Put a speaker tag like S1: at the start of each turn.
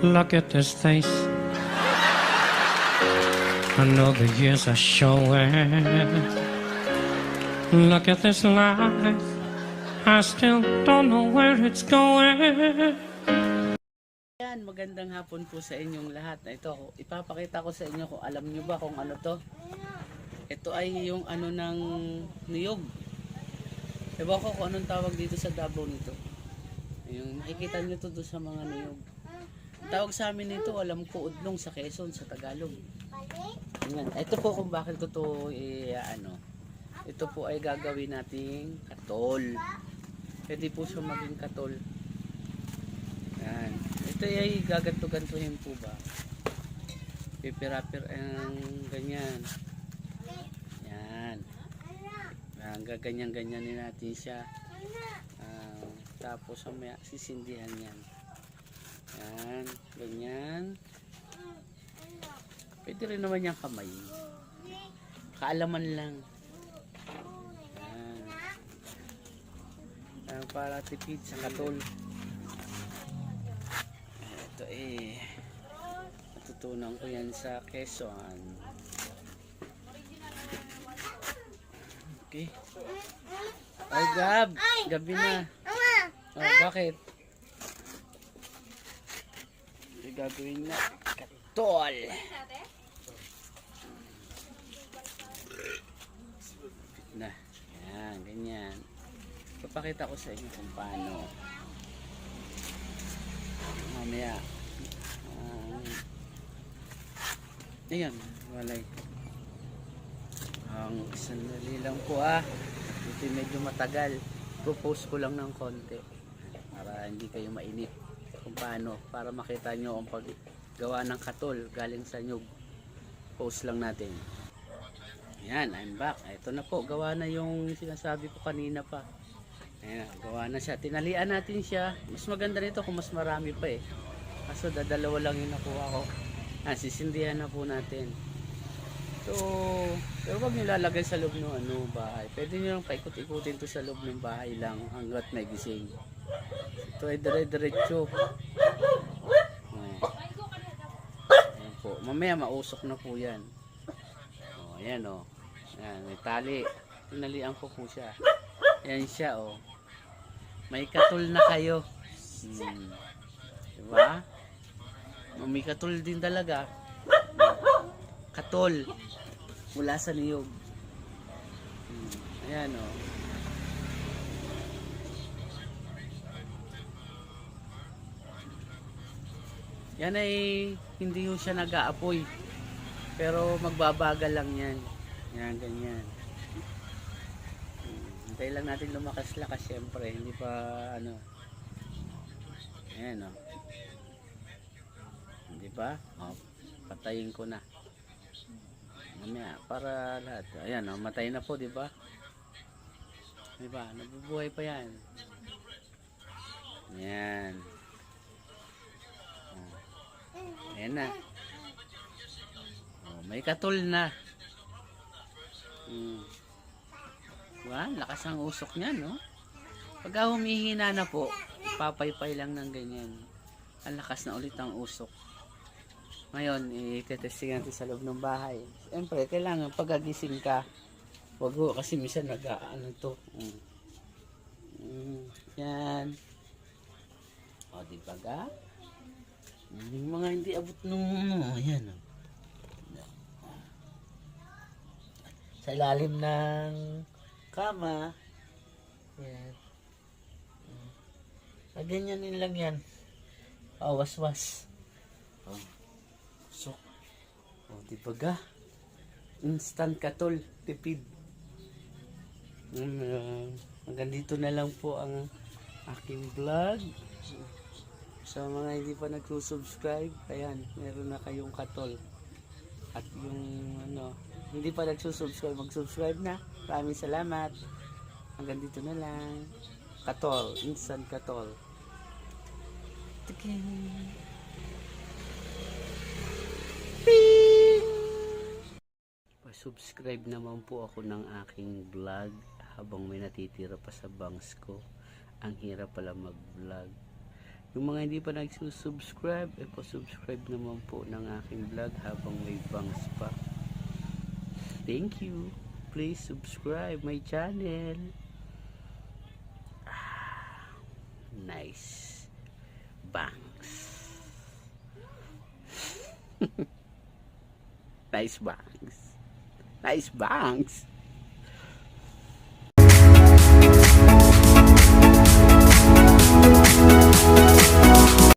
S1: Look at this face. I know the years are showing. Look at this life. I still don't know where it's going.
S2: Yan, magandang hapon po sa inyong lahat. Ito, ipapakita ko sa inyo kung alam nyo ba kung ano to. Ito ay yung ano ng niyog. Ewan ko kung anong tawag dito sa Davao nito. Yung makikita nyo to doon sa mga niyog. Ang tawag sa amin nito, alam ko, udlong sa Quezon, sa Tagalog. Yan. Ito po kung bakit ko to ito po ay gagawin nating katol. Pwede po siya maging katol. Yan. Ito ay gaganto-gantuhin po ba? Pipirapir ang ganyan. Yan. Gaganyan-ganyanin natin siya. Tapos may sisindihan yan. Yan. Ganyan. Pwede rin naman yung kamay. Kaalaman lang. Para tipid sa katol. Ito natutunan ko yan sa Quezon. Okay. Ay Gab, gabi na. Oh, bakit? Ito gagawin na katol. Na, yan, ganyan. Papakita ko sa inyo kung paano. Mamaya. Ayan, walay. Ang sandali lang po Ito medyo matagal. Propose ko lang ng konti. Para hindi kayo mainip. Kung paano. Para makita nyo ang paggawa ng katol galing sa nyug. Post lang natin. Ayan, I'm back. Ito na po. Gawa na yung sinasabi ko kanina pa. Ayan, gawa na siya. Tinalian natin siya. Mas maganda nito kung mas marami pa Kaso dadalawa lang yung nakuha ko. Sisindihan na po natin. So, pero wag nilalagay sa loob ng bahay. Pwede nyo lang paikot-ikutin to sa loob ng bahay lang hanggat may gising. Ito ay dire-diretso. Ayan po. Mamaya mausok na po yan. Ayan Ayan, may tali. Tinalian ko po siya. Ayan siya May katol na kayo. Diba? May katol din talaga. Katol. Mula sa niyog. Ayan Yan ay hindi siya nag-aapoy. Pero magbabagal lang yan. Yan, ganyan. Hintay lang natin lumakas-lakas syempre, hindi pa ayan hindi ba? Patayin ko na mamaya para lahat. Ayan matay na po, di ba? Di ba? Nabubuhay pa yan. Ayan. Ayan na. May katol na. Diba? Lakas ang usok niya, no? Pagka humihina na po, papaypay lang ng ganyan. Ang lakas na ulit ang usok. Ngayon, itetesting natin sa loob ng bahay. Siyempre, kailangan pagagising ka. Wag ho, kasi minsan to. Yan. Diba ga? Yung mga hindi abot nung yan sa ilalim ng kama. Yan. Ganyanin lang yan. Was-was. So, diba ga? Instant katol, tipid. Hanggang dito na lang po ang aking vlog. Sa mga hindi pa nagsusubscribe, ayan, meron na kayong katol. At yung hindi pa nagsusubscribe, mag-subscribe na. Maraming salamat. Hanggang dito na lang. Katol, instant katol. Pa-subscribe naman po ako ng aking vlog habang may natitira pa sa bangs ko. Ang hirap pala mag-vlog. Yung mga hindi pa nagsusubscribe, subscribe naman po ng aking vlog habang may bangs pa. Thank you. Please subscribe my channel. Nice bangs. Nice bangs. Nice bangs.